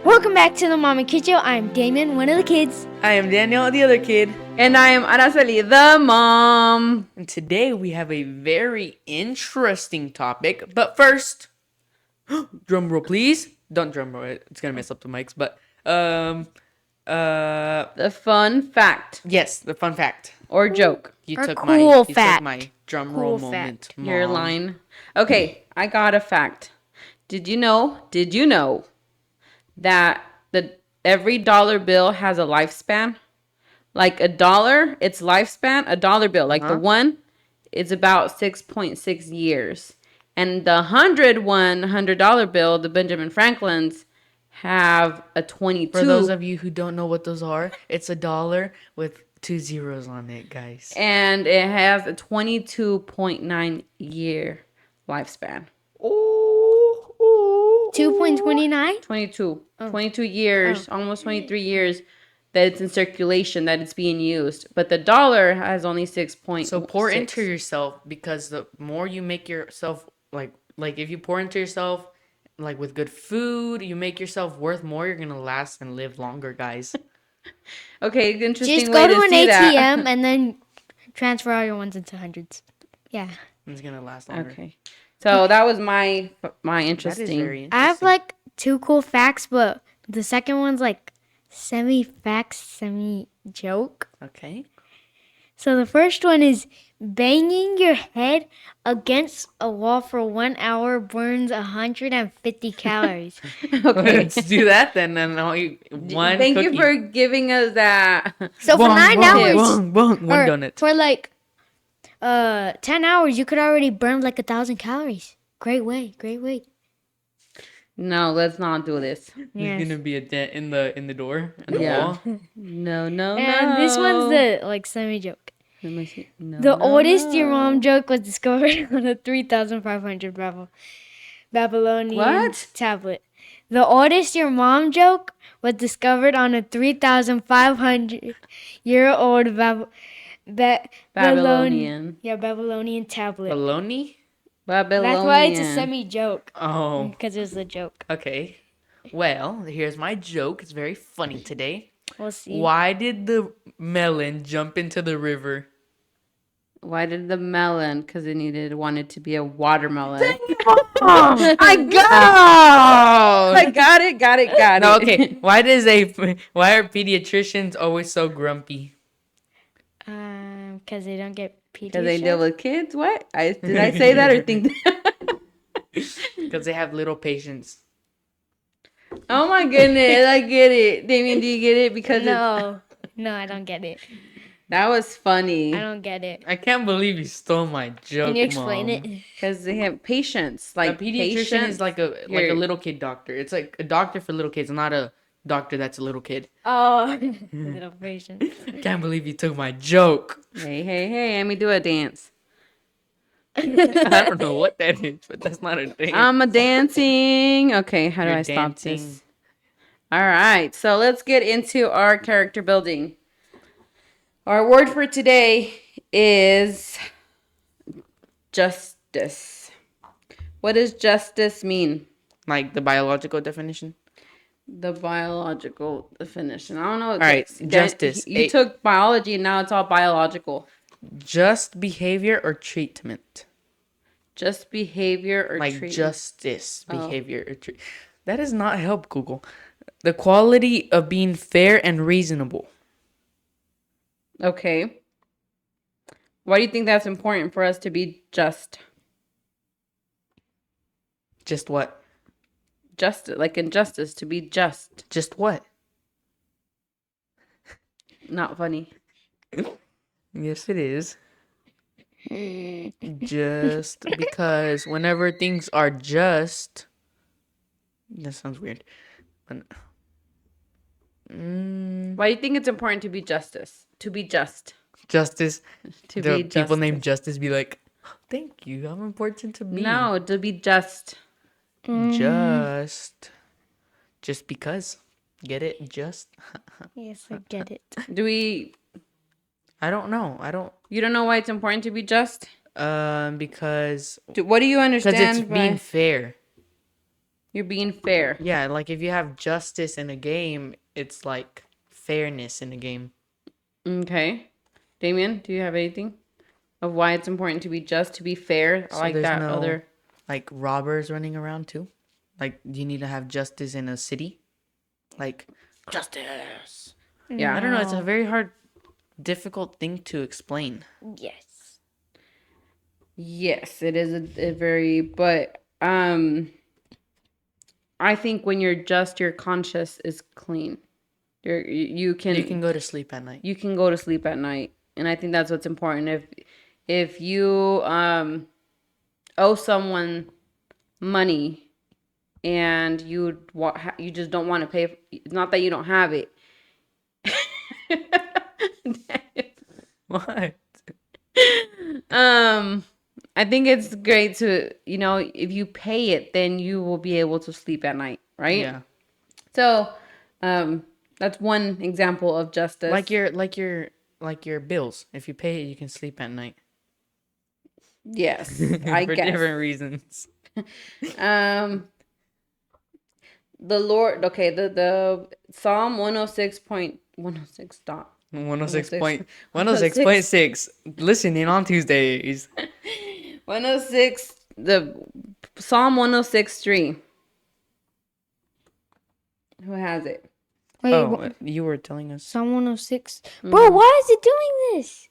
Welcome back to the Mom and Kid Show. I'm Damon, one of the kids. I am Daniel, the other kid. And I am Araceli, the mom. And today we have a very interesting topic. But first, drum roll, please. Don't drum roll it. It's going to mess up the mics. But, The fun fact yes, the fun fact. or joke. You Or took cool my fact. drum Cool roll fact. moment. Your Mom. line. Okay, I got a fact. Did you know that every dollar bill has a lifespan? Like a dollar, its lifespan, a dollar bill, like the one, is about 6.6 years. And the $100 bill, the Benjamin Franklins, have a 22. For those of you who don't know what those are, it's $1 with 2 zeros on it, guys. And it has a 22.9 year lifespan. Ooh. 2.29? 22 years, almost 23 years that it's in circulation, that it's being used. But the dollar has only 6.6. So pour into yourself, because the more you make yourself like if you pour into yourself like with good food, you make yourself worth more. You're gonna last and live longer, guys. Okay, interesting Just way go to to an see ATM that. and then transfer all your ones into hundreds. Yeah. It's gonna last longer. Okay. So that was my That is interesting. very interesting. I have like 2 cool facts, but the second one's like semi-fact, semi-joke. Okay. So the first one is banging your head against a wall for 1 hour burns 150 calories. Okay. Let's do that then. And I'll eat one Thank cookie. you for giving us that. So for 9 hours, One or donut. for like 10 hours, you could already burn like 1,000 calories. Great way. No, let's not do this. Yes. There's gonna be a dent in the door and the Yeah. wall. No. And this one's the like semi-joke. Let me see. No, The no, oldest your no. mom joke was discovered on a 3,500 Babylonian What? tablet. The oldest your mom joke was discovered on a 3,500-year-old Babylonian. Babylonian tablet. Baloney? Babylonian. That's why it's a semi-joke, Oh. because it's a joke. Okay. Well, here's my joke. It's very funny today. We'll see. Why did the melon jump into the river? Why did the melon? Because it wanted to be a watermelon. I got it. No, okay. Why are pediatricians always so grumpy? Because they don't get Because they pediatricians. deal with kids. What? Did I say that or think that? Because they have little patients. Oh my goodness, I get it. Damien, do you get it? Because No, I don't get it. that was funny. I don't get it. I can't believe you stole my joke. Can you explain Mom. it? Because they have patience. A Like pediatrician patience. is like a little kid doctor. It's like a doctor for little kids, not a doctor that's a little kid. Oh, little patient. I can't believe you took my joke. Hey, let me do a dance. I don't know what that is, but that's not a dance. I'm a dancing. Okay, how do You're I stop dancing. this? All right, so let's get into our character building. Our word for today is justice. What does justice mean? Like the biological definition. The biological definition. I don't know. All right, justice. You took biology and now it's all biological. Just behavior or treatment. Just behavior or Like treatment. justice behavior or treatment. That does not help, Google. The quality of being fair and reasonable. Okay. Why do you think that's important for us to be just? Just what? Just like in justice, to be just. Just what? Not funny. Yes, it is. Just because whenever things are just, that sounds weird. But, Why do you think it's important to be justice? To be just. justice. To The be people justice. named Justice be like, "Oh, thank you. I'm important to me. No, to be just. Just because. Get it? Just. Yes, I get it. I don't know. You don't know why it's important to be just? Because What do you understand it's being fair. You're being fair. Yeah, like if you have justice in a game, it's like fairness in a game. Okay. Damien, do you have anything of why it's important to be just, to be fair? I So like there's that no other. like robbers running around too. Like you need to have justice in a city. Like justice. Yeah. I don't know. It's a very hard, difficult thing to explain. Yes. Yes, it is a very, but I think when you're just, your conscience is clean. You You can can go to sleep at night. you can go to sleep at night, and I think that's what's important. If you owe someone money and you just don't want to pay, it's not that you don't have it. What? I think it's great to, if you pay it, then you will be able to sleep at night, right? Yeah. So, that's one example of justice. Like your bills. If you pay it, you can sleep at night. Yes, I For guess. different reasons. The Lord, okay, the Psalm 106.106 dot 106.6. Listening on Tuesdays. 106, the Psalm 106.3. Who has it? Wait, Oh, you were telling us. Psalm 106. Bro, why is it doing this?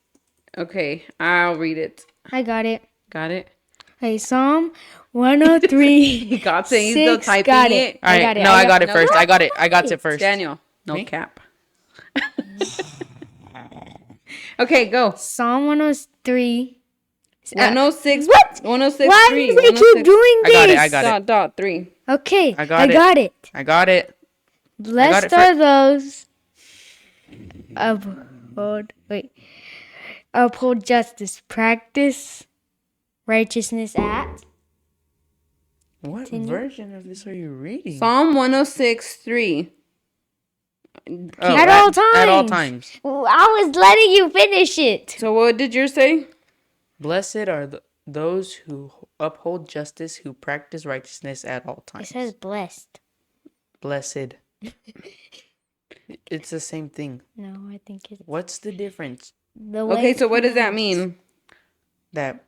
Okay, I'll read it. I got it. Got it? Hey, Psalm 103. He got it. He's still 6, typing got it. All right, got it. no, I got it no, first. no. I got it. I got it first. Daniel, no Me? cap. Okay, go. Psalm 103. 106. What? 106. Why do they keep doing I got it, this? I got it. Dot 3. Okay, I I got got, it. it. I got it. Blessed it are those uphold justice, practice righteousness at. What version of this are you reading? Psalm 106.3. Oh, At all At all times. times. I was letting you finish it. So what did yours say? Blessed are those who uphold justice, who practice righteousness at all It times. says blessed. Blessed. It's the same thing. No, I think it's What's the difference? the way. Okay, it's so what does that pronounced. mean? That,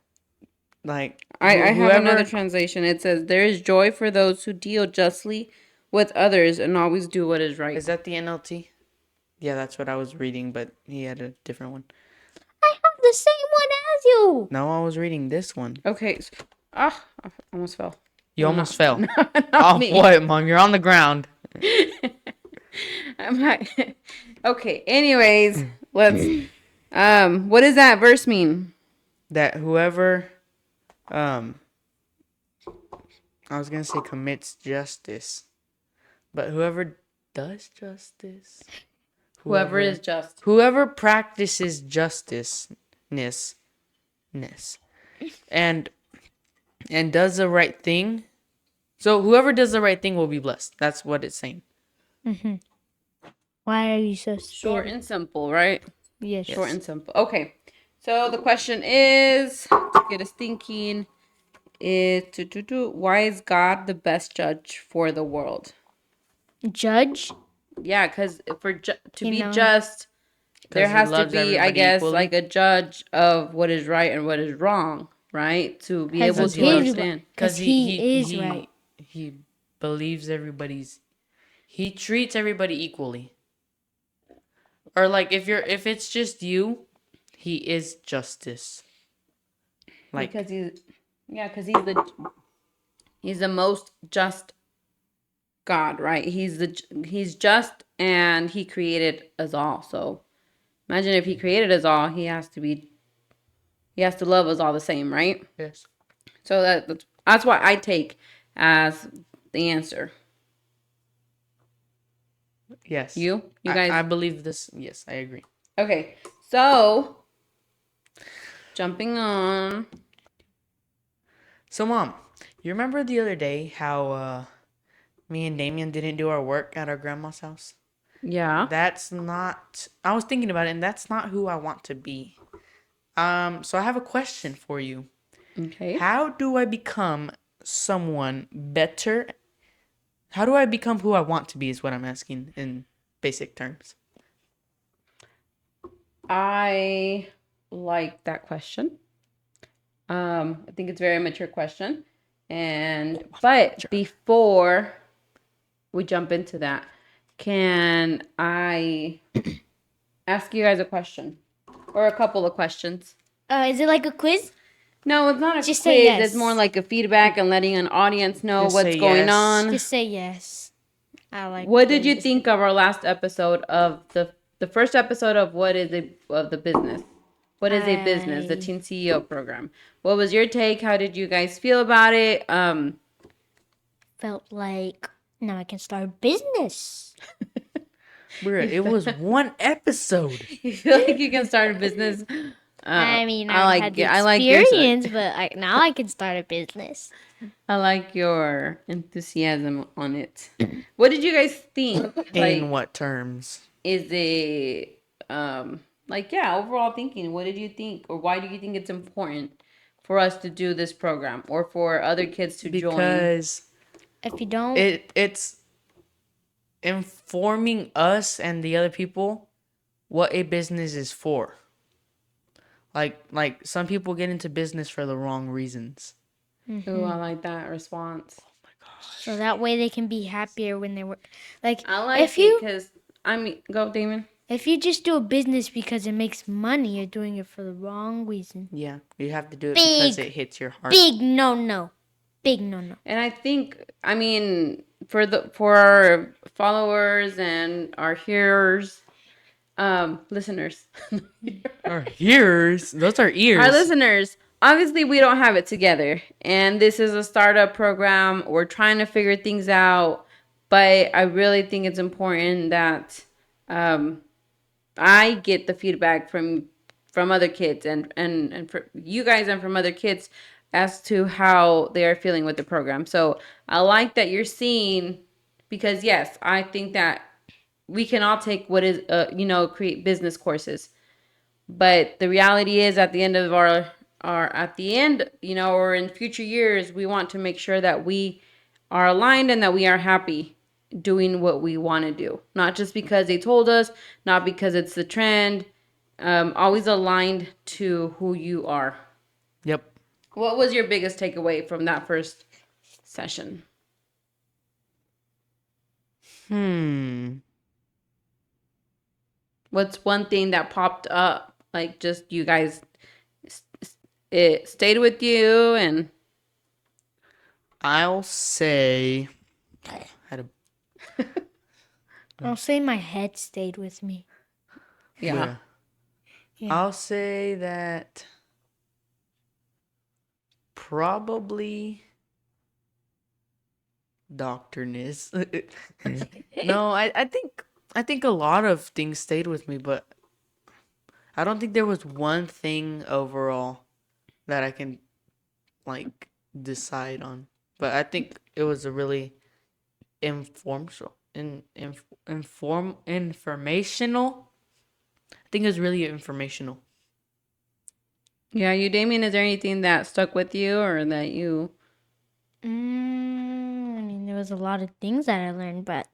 like, I have another whoever. translation. It says, there is joy for those who deal justly with others and always do what is right. Is that the NLT? Yeah, that's what I was reading, but he had a different one. I have the same one as you. No, I was reading this one. Okay. I almost fell. You almost fell. Not Oh, me. what, Mom? You're on the ground. I'm not. Okay. Anyways, let's. What does that verse mean? That whoever, I was gonna say commits justice, but whoever does justice, Whoever is just. whoever practices justiceness, and does the right thing. So whoever does the right thing will be blessed. That's what it's saying. Why are you so Short and simple, right? Yes. Short and simple. Okay. So the question is, to get us thinking, is why is God the best judge for the world? Judge. Yeah, because to You be know. just, there 'Cause he has to loves be, I everybody guess, equally. like a judge of what is right and what is wrong, right? To be Has able his- to understand. Because he is right. He believes everybody's. He treats everybody equally. Or like if it's just you, he is justice. Like Because he's the most just God, right? He's just, and he created us all. So imagine if he created us all, he has to love us all the same, right? yes. So that's what I take as the answer. Yes. You I guys. believe this. Yes, I agree. Okay, so jumping on. So Mom, you remember the other day how me and Damien didn't do our work at our grandma's house? Yeah. That's not. I was thinking about it, and that's not who I want to be. So I have a question for you. Okay. How do I become someone better How do I become who I want to be is what I'm asking in basic terms. I like that question. I think it's a very mature question. But before we jump into that, can I ask you guys a question or a couple of questions? Is it like a quiz? No, it's not a Just quiz. say yes. It's more like a feedback and letting an audience know Just what's say going yes. on. Just say yes. I like. What did you quizzes. think of our last episode of the first episode of what is the business? What is a business? The I- Teen CEO program. What was your take? How did you guys feel about it? Felt like now I can start a business. Bruh, it was one episode. You feel like you can start a business? I mean, I I've like had the it. I like your experience, but now I can start a business. I like your enthusiasm on it. What did you guys think? In what terms? Is it like overall thinking? What did you think, or why do you think it's important for us to do this program, or for other kids to join? Because If you don't, it's informing us and the other people what a business is for. Like some people get into business for the wrong reasons. Ooh, I like that response. so that way they can be happier when they work. Like I like if it you because go Damon. if you just do a business because it makes money, you're doing it for the wrong reason. Yeah, you have to do it because Big, it hits your heart. Big no. Big no. And I think, for our followers and our hearers, listeners, Our ears, those are ears. our listeners, obviously we don't have it together, and this is a startup program. We're trying to figure things out, but I really think it's important that I get the feedback from other kids and for you guys and from other kids as to how they are feeling with the program. So I like that you're seeing, because yes, I think that we can all take what is create business courses, but the reality is at the end of or in future years, we want to make sure that we are aligned and that we are happy doing what we want to do, not just because they told us, not because it's the trend. Always aligned to who you are. Yep. What was your biggest takeaway from that first session? What's one thing that popped up? Like, just you guys, it stayed with you, and I'll say I'll say my head stayed with me. yeah. I'll say that probably doctorness. No, I think a lot of things stayed with me, but I don't think there was one thing overall that I can like decide on. But I think it was a really informational. I think it was really informational. Yeah, you, Damien, is there anything that stuck with you or that you... I mean, there was a lot of things that I learned, but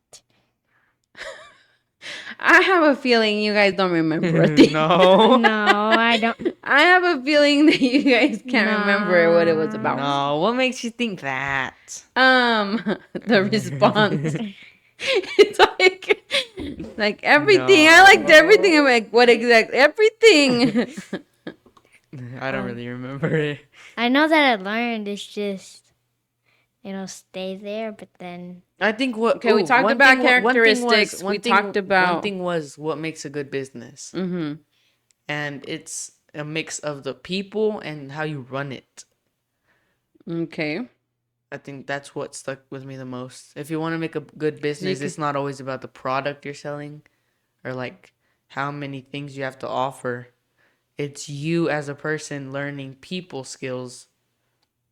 I have a feeling you guys don't remember a thing. No. no, I don't. I have a feeling that you guys can't remember what it was about. No, what makes you think that? The response. It's like everything. I liked everything. I'm like, what exactly? Everything. I don't really remember it. I know that I learned. It's just stay there, but then I think we talked about characteristics. We talked about... one thing was what makes a good business. Mm-hmm. And it's a mix of the people and how you run it. Okay. I think that's what stuck with me the most. If you want to make a good business, it's not always about the product you're selling or like how many things you have to offer. It's you as a person learning people skills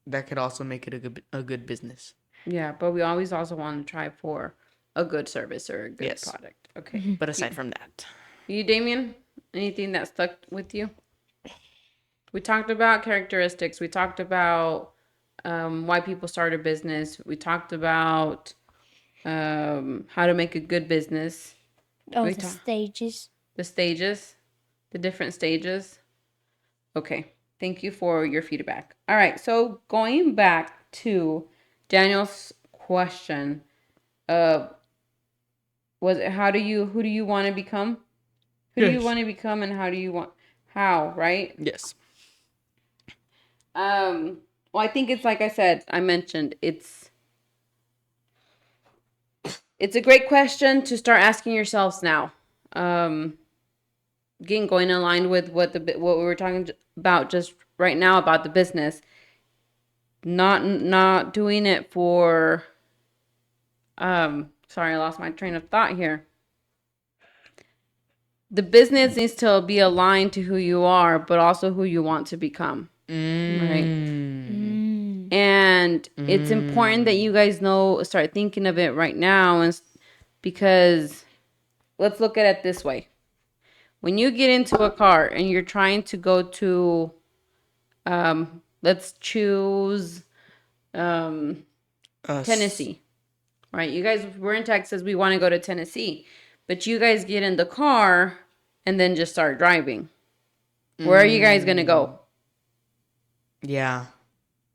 that could also make it a good business. Yeah, but we always also want to try for a good service or a good product. Okay. But aside from that, You, Damien, anything that stuck with you? We talked about characteristics. We talked about why people start a business. We talked about how to make a good business, Oh, We the talk- stages. the stages, the different stages. Okay, thank you for your feedback. All right, so going back to Daniel's question, uh, was it who do you want to become? Who do you Yes. want to become, and how, right? Yes. Well, I think it's like I said, I mentioned, it's a great question to start asking yourselves now. Again, going in line with what we were talking about just right now about the business, not doing it for. Sorry, I lost my train of thought here. The business needs to be aligned to who you are, but also who you want to become, right? And it's important that you guys start thinking of it right now, because let's look at it this way. When you get into a car and you're trying to go to, let's choose Us. Tennessee, right? You guys, we're in Texas, we want to go to Tennessee, but you guys get in the car and then just start driving. Where are you guys going to go? Yeah.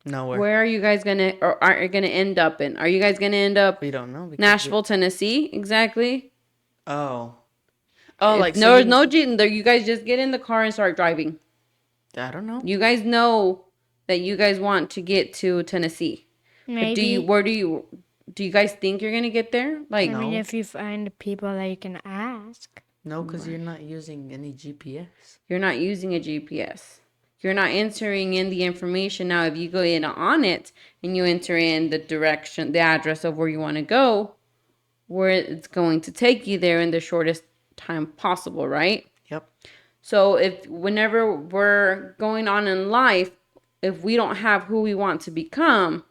Nowhere. Where are you guys going to, or are you going to end up in? Are you guys going to end up We don't know. because Nashville, Tennessee? Exactly. Oh, Like so no cheating there. You guys just get in the car and start driving. I don't know. You guys know that you guys want to get to Tennessee. But Maybe. do you guys think you're gonna get there? Like, I mean, No. if you find people that you can ask. No, because you're not using any GPS. you're not using a GPS. You're not entering in the information. Now, if you go in on it and you enter in the direction, the address of where you want to go, where it's going to take you there in the shortest time possible, right? Yep. So whenever we're going on in life, if we don't have who we want to become,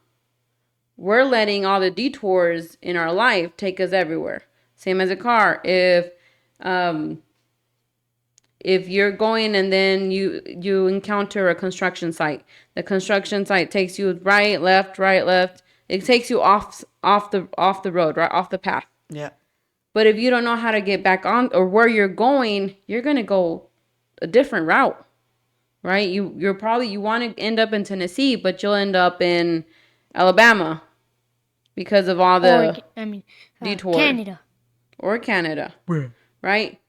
we're letting all the detours in our life take us everywhere. Same as a car. If you're going and then you encounter a construction site, the construction site takes you right, left. It takes you off the road, right off the path. Yeah. But if you don't know how to get back on or where you're going, you're gonna go a different route, right? You want to end up in Tennessee, but you'll end up in Alabama because of all the detour. Canada. Or Canada, right?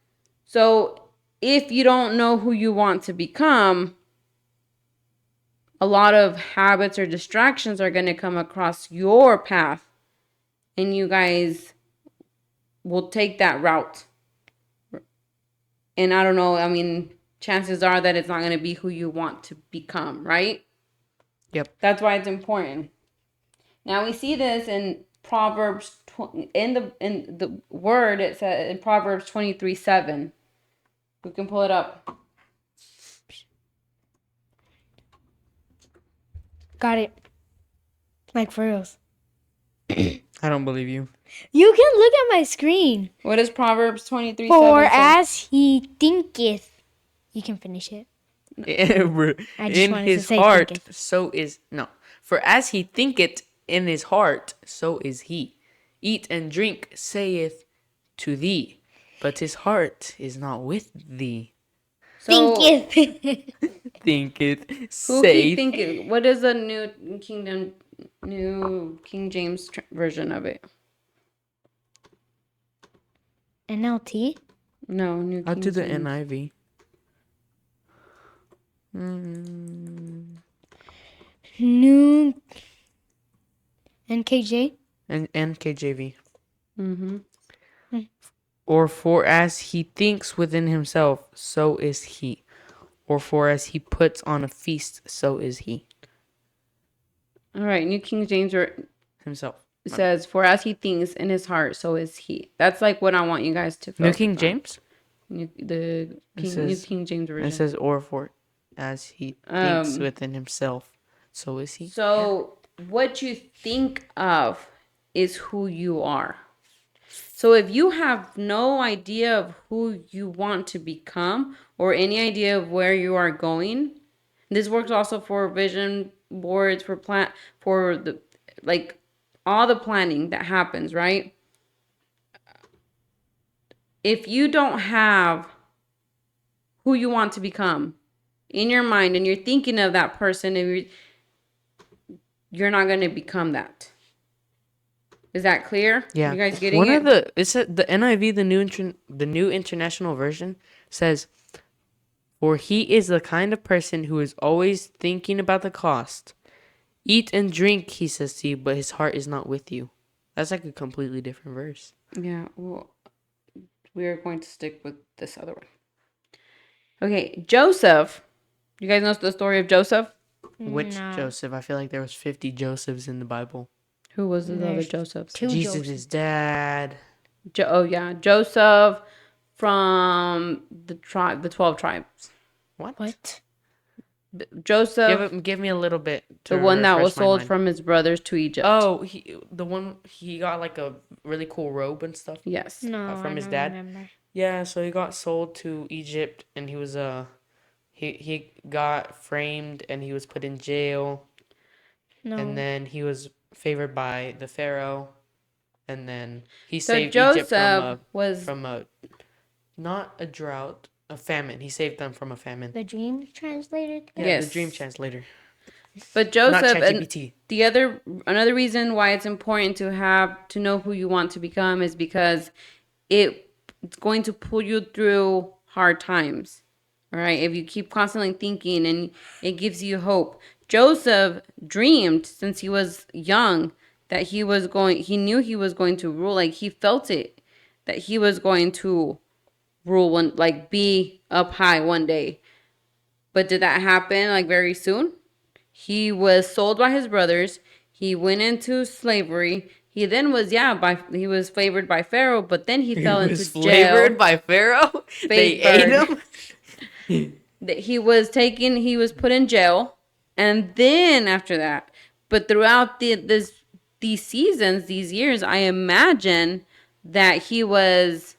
So if you don't know who you want to become, a lot of habits or distractions are going to come across your path, and you guys will take that route. And I don't know, I mean, chances are that it's not going to be who you want to become, right? Yep. That's why it's important. Now we see this in Proverbs, in the word, it says in Proverbs 23:7. We can pull it up. Got it. Like for reals. I don't believe you. You can look at my screen. What is Proverbs 23:7? For say? as he thinketh. You can finish it. I just In wanted to his say heart, thinketh. so is no. For as he thinketh in his heart, so is he. Eat and drink, saith to thee, but his heart is not with thee. So, Thinketh. Thinketh, who he saith. thinking? What is the New King James version of it? NLT? No, New King I'll do the James. NIV. New NKJ? And NKJV. Mm-hmm. Or for as he thinks within himself, so is he. Or for as he puts on a feast, so is he. All right, New King James Himself. says, "For as he thinks in his heart, so is he." That's like what I want you guys to. New focus King on. James? New says- King James version. It says, or for as he thinks within himself, so is he. So what you think of is who you are. So if you have no idea of who you want to become or any idea of where you are going, this works also for vision boards, for the like all the planning that happens, right? if you don't have who you want to become in your mind and you're thinking of that person, and you're not going to become that. Is that clear? Yeah. You guys getting One it? of the it's the NIV, the new international version says, "For he is the kind of person who is always thinking about the cost. Eat and drink," he says to you, but his heart is not with you. That's like a completely different verse. Yeah, well, we are going to stick with this other one. Okay, Joseph. You guys know the story of Joseph? Which No. Joseph? I feel like there was 50 Josephs in the Bible. Who was the other There's Josephs? two Jesus' Josephs. dad. Oh yeah, Joseph from the 12 tribes. What? Joseph, Give me a little bit to the one that was refresh my sold mind. from his brothers to Egypt. Oh, the one he got like a really cool robe and stuff. Yes. No, From I his don't dad? remember. Yeah, so he got sold to Egypt, and he was he got framed, and he was put in jail, No. and then he was favored by the Pharaoh, and then he So saved Egypt Joseph was from a not a drought, a famine. He saved them from a famine. The dream translated. Yeah, Yes. the dream translator. But Not Joseph, and ChatGPT. another reason why it's important to know who you want to become is because it's going to pull you through hard times. All right, if you keep constantly thinking, and it gives you hope. Joseph dreamed since he was young that he knew he was going to rule, like he felt it, that he was going to rule one, like be up high one day. But did that happen like very soon? He was sold by his brothers. He went into slavery. He then was he was favored by Pharaoh, but then he fell into jail. Flavored by Pharaoh. They ate Favored. him. That he was put in jail, and then after that, but throughout these seasons, these years, I imagine that he was,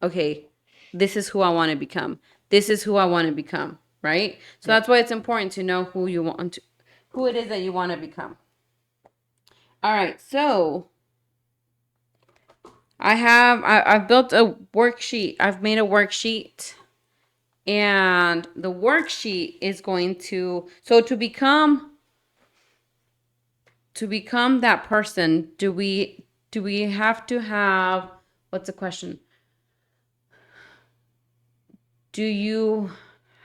okay, this is who I want to become. This is who I want to become, right? So that's why it's important to know who it is that you want to become. All right, so I've built a worksheet. I've made a worksheet, and the worksheet is going to become that person. Do we have to have, what's the question? Do you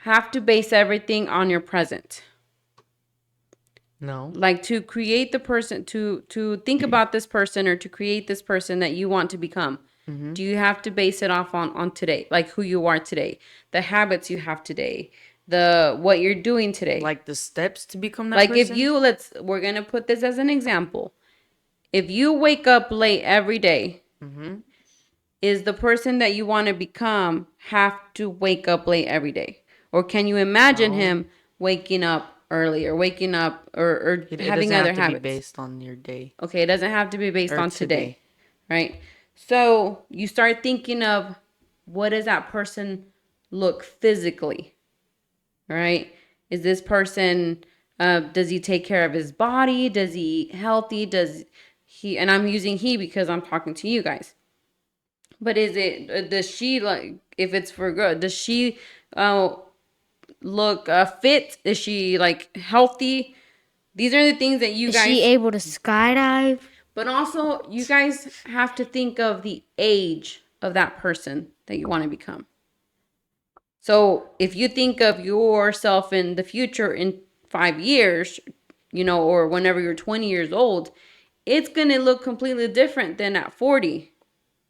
have to base everything on your present? No. Like to create the person, to think about this person, or to create this person that you want to become. Do you have to base it off on today, like who you are today, the habits you have today, what you're doing today? Like the steps to become that Like person? we're gonna put this as an example. If you wake up late every day, is the person that you want to become have to wake up late every day? Or can you imagine him waking up early, or waking up, or It having doesn't other have to habits? be based on your day. Okay, it doesn't have to be based Or on today, right? So you start thinking of, what does that person look physically, right? Is this person, does he take care of his body? Does he eat healthy? Does he, and I'm using he because I'm talking to you guys. But does she, like, if it's for good, does she look fit? Is she like healthy? These are the things that you Is guys. she able to skydive? But also, you guys have to think of the age of that person that you want to become. So if you think of yourself in the future in 5 years, or whenever you're 20 years old, it's going to look completely different than at 40,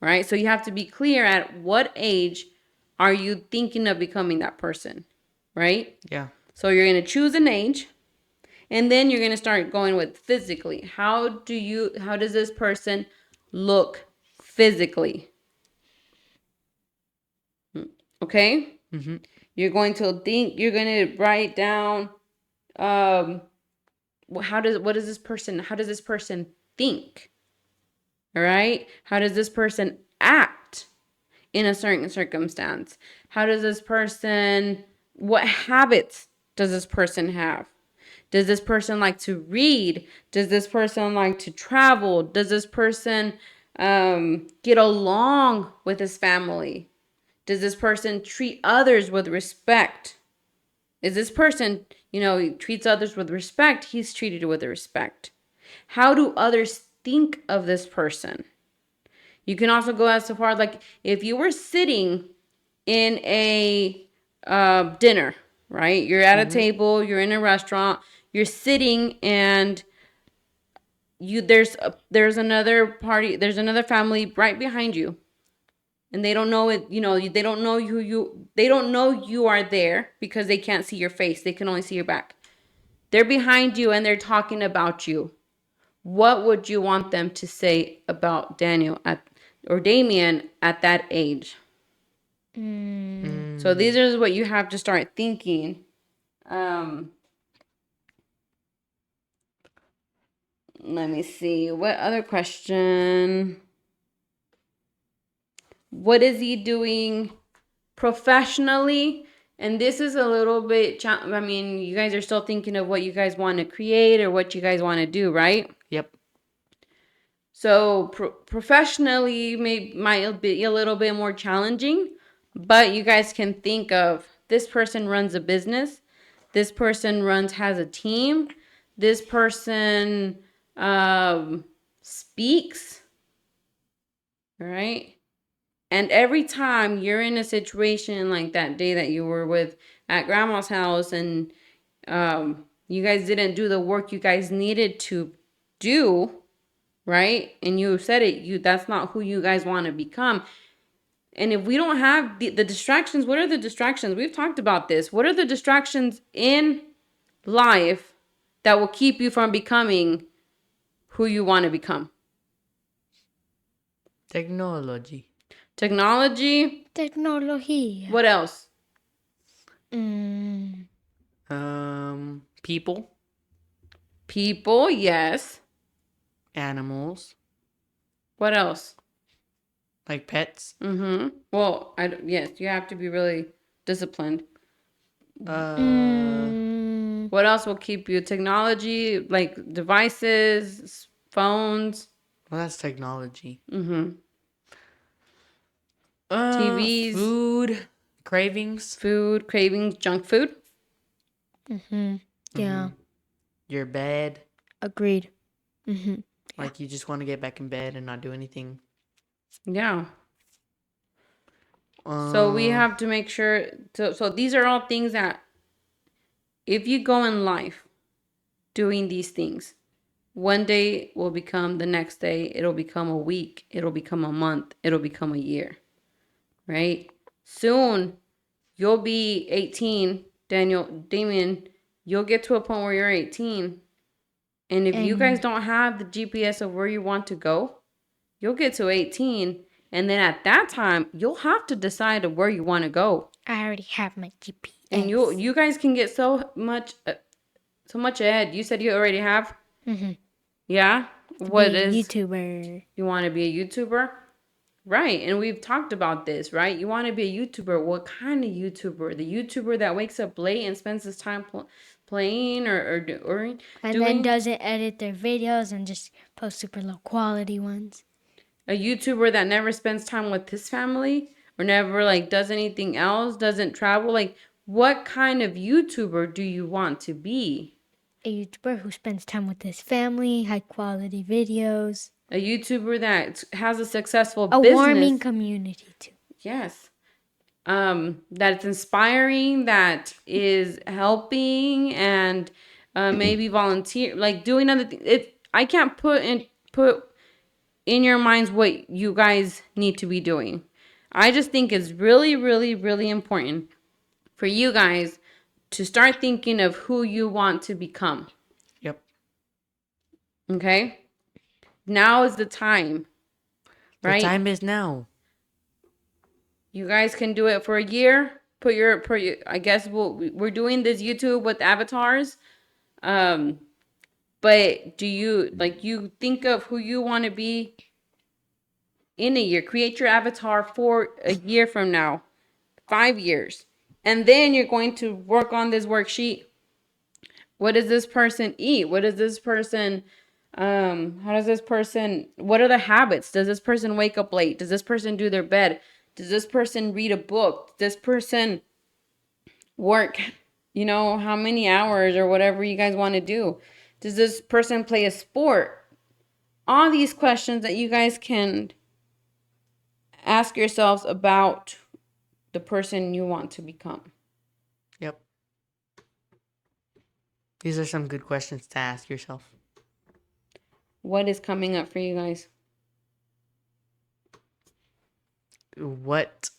right? So you have to be clear at what age are you thinking of becoming that person, right? Yeah. So you're going to choose an age, and then you're going to start going with physically. How does this person look physically? Okay? You're going to write down, how does this person think? All right? How does this person act in a certain circumstance? How does this person, what habits does this person have? Does this person like to read? Does this person like to travel? Does this person get along with his family? Does this person treat others with respect? Is this person, he treats others with respect? He's treated with respect. How do others think of this person? You can also go as far like if you were sitting in a dinner, right? You're at a table, you're in a restaurant, you're sitting, and there's another party, there's another family right behind you, and they don't know it. They don't know they don't know you are there because they can't see your face. They can only see your back. They're behind you and they're talking about you. What would you want them to say about Daniel or Damien at that age? So these are what you have to start thinking. Let me see. What other question? What is he doing professionally? And this is a little bit, you guys are still thinking of what you guys want to create or what you guys want to do, right? Yep. So professionally might be a little bit more challenging, but you guys can think of this person runs a business, this person has a team, this person speaks, right? And every time you're in a situation like that day that you were at grandma's house and you guys didn't do the work you guys needed to do, right? And you said that's not who you guys want to become. And if we don't have the distractions, what are the distractions? We've talked about this. What are the distractions in life that will keep you from becoming who you want to become? Technology. Technology. What else? People. People, yes. Animals. What else? Like pets. Well, yes, you have to be really disciplined. What else will keep you? Technology, like devices, phones. Well, that's technology. TVs. Food. Cravings. Junk food. Yeah. Your bed. Agreed. Like you just want to get back in bed and not do anything. Yeah. So we have to make sure. So these are all things that if you go in life doing these things, one day will become the next day. It'll become a week. It'll become a month. It'll become a year. Right? Soon, you'll be 18. Damien, you'll get to a point where you're 18. And if you guys don't have the GPS of where you want to go, you'll get to 18. And then at that time, you'll have to decide of where you want to go. I already have my GPS. And you guys can get so much ahead. You said you already have? Yeah? What is YouTuber? You want to be a YouTuber? Right. And we've talked about this, right? You want to be a YouTuber. What kind of YouTuber? The YouTuber that wakes up late and spends his time playing or then doesn't edit their videos and just post super low quality ones. A YouTuber that never spends time with his family or never does anything else, doesn't travel. What kind of YouTuber do you want to be? A YouTuber who spends time with his family, high quality videos. A YouTuber that has a successful a business. warming community too. Yes. That's inspiring, that is helping, and maybe volunteer, doing other things. I can't put in your minds what you guys need to be doing. I just think it's really, really, really important for you guys to start thinking of who you want to become. Yep. Okay? Now is the time. Right? The time is now. You guys can do it for a year. I guess we're doing this YouTube with avatars. But do you think of who you want to be in a year? Create your avatar for a year from now, 5 years. And then you're going to work on this worksheet. What does this person eat? What does this person How does this person, what are the habits? Does this person wake up late? Does this person do their bed? Does this person read a book? Does this person work, how many hours or whatever you guys want to do? Does this person play a sport? All these questions that you guys can ask yourselves about the person you want to become. Yep. These are some good questions to ask yourself. What is coming up for you guys? What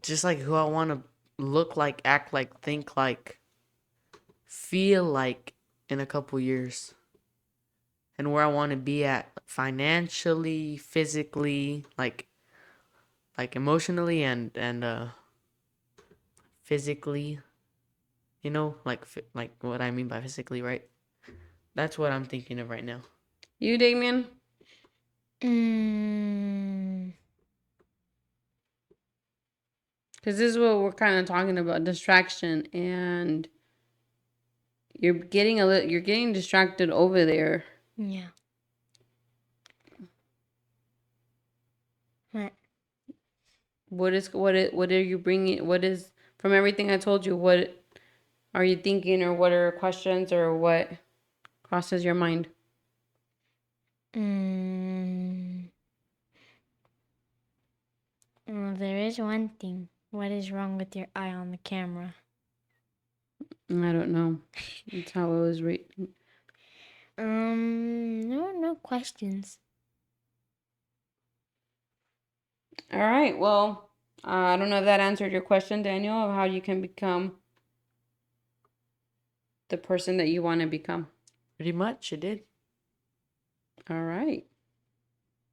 just like who I want to look like, act like, think like, feel like in a couple years, and where I want to be at financially, physically, like emotionally and physically, like what I mean by physically, right? That's what I'm thinking of right now. You, Damien? Because this is what we're kind of talking about, distraction, and you're getting distracted over there. Yeah. What are you bringing? What is, from everything I told you, what are you thinking, or what are questions, or what crosses your mind? Well, there is one thing. What is wrong with your eye on the camera? I don't know. That's how it was written. No questions. All right. Well, I don't know if that answered your question, Daniel, of how you can become the person that you want to become. Pretty much, it did. All right.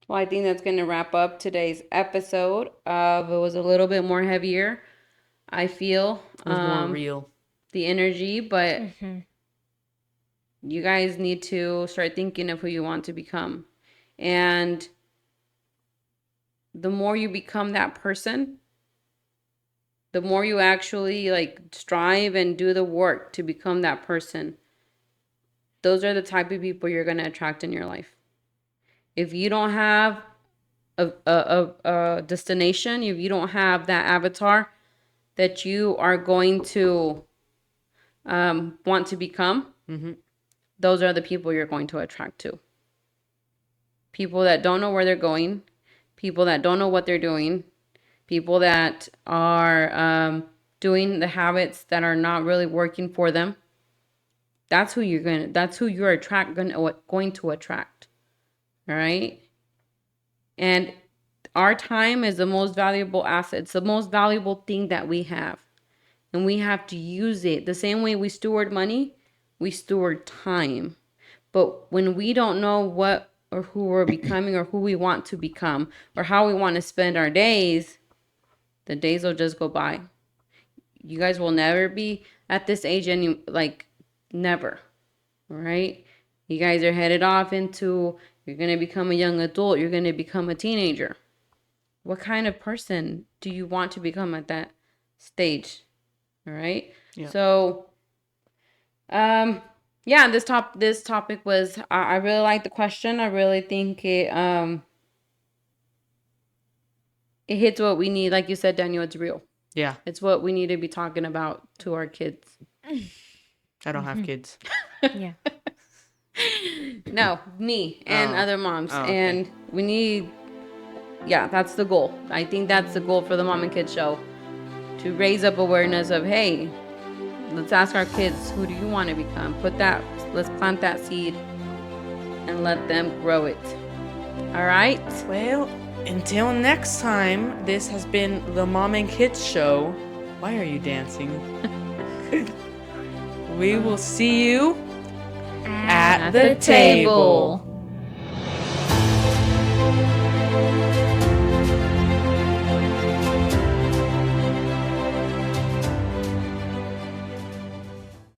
Well, I think that's going to wrap up today's episode of, it was a little bit more heavier, I feel. It was more real. The energy, but you guys need to start thinking of who you want to become. And the more you become that person, the more you actually strive and do the work to become that person, those are the type of people you're going to attract in your life. If you don't have a destination, if you don't have that avatar that you are going to want to become, those are the people you're going to attract to. People that don't know where they're going, people that don't know what they're doing, people that are doing the habits that are not really working for them. That's who you're going to attract. All right. And our time is the most valuable asset. It's the most valuable thing that we have. And we have to use it. The same way we steward money, we steward time. But when we don't know what or who we're becoming, or who we want to become, or how we want to spend our days, the days will just go by. You guys will never be at this age never. All right. You guys are headed off into, you're going to become a young adult. You're going to become a teenager. What kind of person do you want to become at that stage? All right. Yeah. So, this topic was, I really like the question. I really think it hits what we need. Like you said, Daniel, it's real. Yeah. It's what we need to be talking about to our kids. I don't have kids. Yeah. No, me and other moms. Okay. And we need, that's the goal. I think that's the goal for the Mom and Kids Show. To raise up awareness of, hey, let's ask our kids, who do you want to become? Let's plant that seed and let them grow it. All right? Well, until next time, this has been the Mom and Kids Show. Why are you dancing? We will see you at the table.